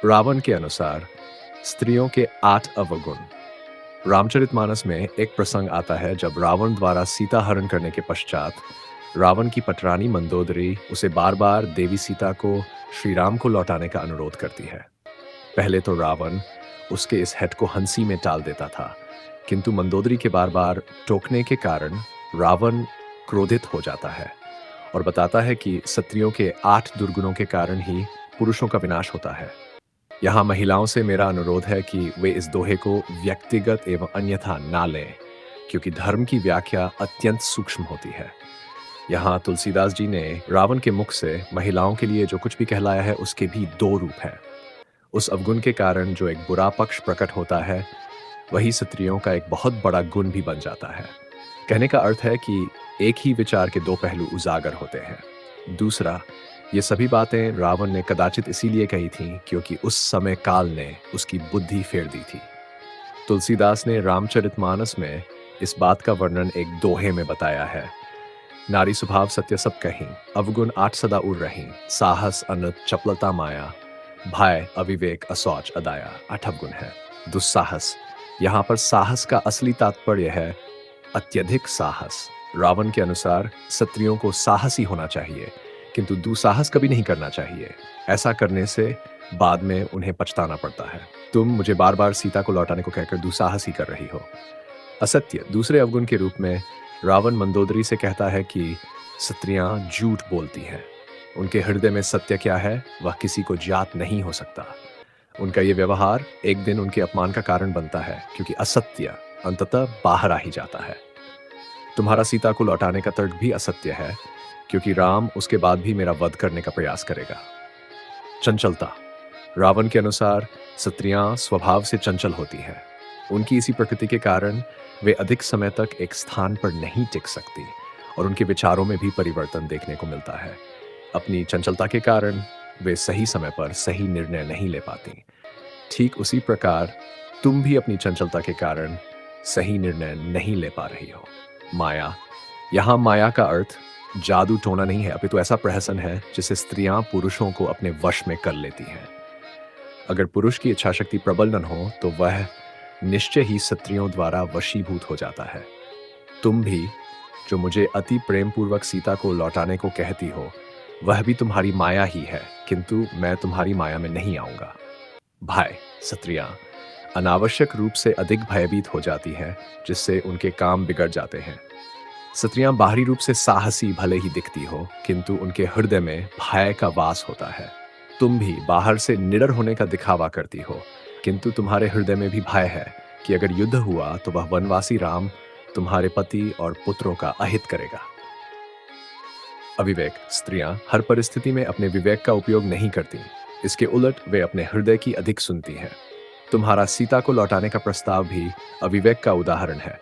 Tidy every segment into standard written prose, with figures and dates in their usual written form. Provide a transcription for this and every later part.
रावण के अनुसार स्त्रियों के 8 अवगुण। रामचरितमानस में एक प्रसंग आता है जब रावण द्वारा सीता हरण करने के पश्चात रावण की पटरानी मंदोदरी उसे बार बार देवी सीता को श्री राम को लौटाने का अनुरोध करती है। पहले तो रावण उसके इस हठ को हंसी में टाल देता था, किंतु मंदोदरी के बार बार टोकने के कारण रावण क्रोधित हो जाता है और बताता है कि स्त्रियों के 8 दुर्गुणों के कारण ही पुरुषों का विनाश होता है। यहाँ महिलाओं से मेरा अनुरोध है कि वे इस दोहे को व्यक्तिगत एवं अन्यथा ना लें, क्योंकि धर्म की व्याख्या अत्यंत सूक्ष्म होती है। यहाँ तुलसीदास जी ने रावण के मुख से महिलाओं के लिए जो कुछ भी कहलाया है उसके भी 2 रूप हैं। उस अवगुण के कारण जो एक बुरा पक्ष प्रकट होता है, वही स्त्रियों का एक बहुत बड़ा गुण भी बन जाता है। कहने का अर्थ है कि एक ही विचार के 2 पहलू उजागर होते हैं। दूसरा, ये सभी बातें रावण ने कदाचित इसीलिए कही थीं क्योंकि उस समय काल ने उसकी बुद्धि फेर दी थी। तुलसीदास ने रामचरितमानस में इस बात का वर्णन एक दोहे में बताया है। नारी स्वभाव सत्य सब कहीं, अवगुण 8 सदा उड़ रहीं, साहस अनत चपलता माया, भय अविवेक असौच अदाया। 8 अवगुण है। दुस्साहस, यहाँ पर साहस का असली तात्पर्य है अत्यधिक साहस। रावण के अनुसार स्त्रियों को साहसी होना चाहिए, किंतु दुस्साहस कभी नहीं करना चाहिए। ऐसा करने से बाद में उन्हें पछताना पड़ता है। तुम मुझे बार बार सीता को लौटाने को कहकर दुस्साहसी कर रही हो। असत्य, दूसरे अवगुण के रूप में रावण मंदोदरी से कहता है कि स्त्रियां झूठ बोलती हैं। उनके हृदय में सत्य क्या है वह किसी को ज्ञात नहीं हो सकता। उनका ये व्यवहार एक दिन उनके अपमान का कारण बनता है, क्योंकि असत्य अंततः बाहर आ ही जाता है। तुम्हारा सीता को लौटाने का तर्क भी असत्य है, क्योंकि राम उसके बाद भी मेरा वध करने का प्रयास करेगा। चंचलता, रावण के अनुसार स्त्रियां स्वभाव से चंचल होती हैं। उनकी इसी प्रकृति के कारण वे अधिक समय तक एक स्थान पर नहीं टिक सकती और उनके विचारों में भी परिवर्तन देखने को मिलता है। अपनी चंचलता के कारण वे सही समय पर सही निर्णय नहीं ले पाती। ठीक उसी प्रकार तुम भी अपनी चंचलता के कारण सही निर्णय नहीं ले पा रही हो। माया, यहाँ माया का अर्थ जादू टोना नहीं है, अपितु ऐसा प्रहसन है जिसे स्त्रियां पुरुषों को अपने वश में कर लेती हैं। अगर पुरुष की इच्छा शक्ति प्रबल न हो तो वह निश्चय ही स्त्रियों द्वारा वशीभूत हो जाता है। तुम भी जो मुझे अति प्रेम पूर्वक सीता को लौटाने को कहती हो, वह भी तुम्हारी माया ही है, किंतु मैं तुम्हारी माया में नहीं आऊंगा। भय, स्त्रियां अनावश्यक रूप से अधिक भयभीत हो जाती हैं, जिससे उनके काम बिगड़ जाते हैं। स्त्रियां बाहरी रूप से साहसी भले ही दिखती हो, किंतु उनके हृदय में भय का वास होता है। तुम भी बाहर से निडर होने का दिखावा करती हो, किंतु तुम्हारे हृदय में भी भय है कि अगर युद्ध हुआ तो वह वनवासी राम तुम्हारे पति और पुत्रों का अहित करेगा। अविवेक, स्त्रियां हर परिस्थिति में अपने विवेक का उपयोग नहीं करती। इसके उलट वे अपने हृदय की अधिक सुनती हैं। तुम्हारा सीता को लौटाने का प्रस्ताव भी अविवेक का उदाहरण है।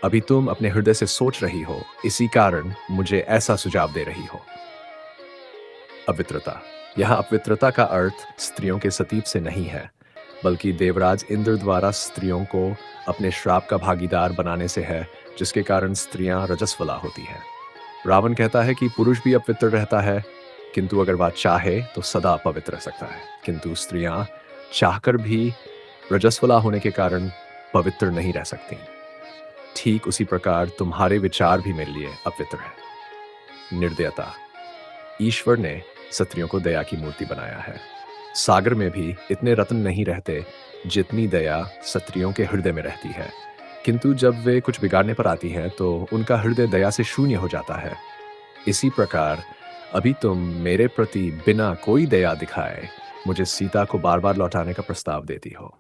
अभी तुम अपने हृदय से सोच रही हो, इसी कारण मुझे ऐसा सुझाव दे रही हो। अपवित्रता, यहाँ अपवित्रता का अर्थ स्त्रियों के सतीप से नहीं है, बल्कि देवराज इंद्र द्वारा स्त्रियों को अपने श्राप का भागीदार बनाने से है, जिसके कारण स्त्रियां रजस्वला होती हैं। रावण कहता है कि पुरुष भी अपवित्र रहता है, किंतु अगर वह चाहे तो सदा अपवित्र रह सकता है, किंतु स्त्रियां चाहकर भी रजस्वला होने के कारण पवित्र नहीं रह सकती। ठीक उसी प्रकार तुम्हारे विचार भी मेरे लिए अपवित्र है। निर्दयता, ईश्वर ने स्त्रियों को दया की मूर्ति बनाया है। सागर में भी इतने रत्न नहीं रहते जितनी दया स्त्रियों के हृदय में रहती है, किंतु जब वे कुछ बिगाड़ने पर आती हैं तो उनका हृदय दया से शून्य हो जाता है। इसी प्रकार अभी तुम मेरे प्रति बिना कोई दया दिखाए मुझे सीता को बार बार लौटाने का प्रस्ताव देती हो।